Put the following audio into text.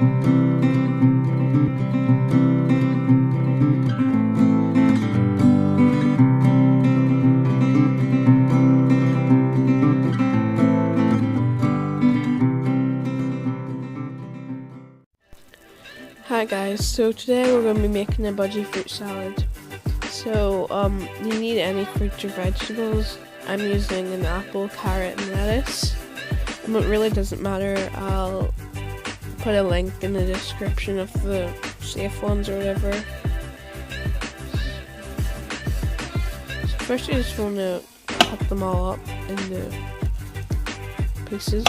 Hi guys, so today we're going to be making a budgie fruit salad. So you need any fruits or vegetables. I'm using an apple, carrot and lettuce. And it really doesn't matter, I'll put a link in the description of the safe ones or whatever. So first you just want to cut them all up into pieces.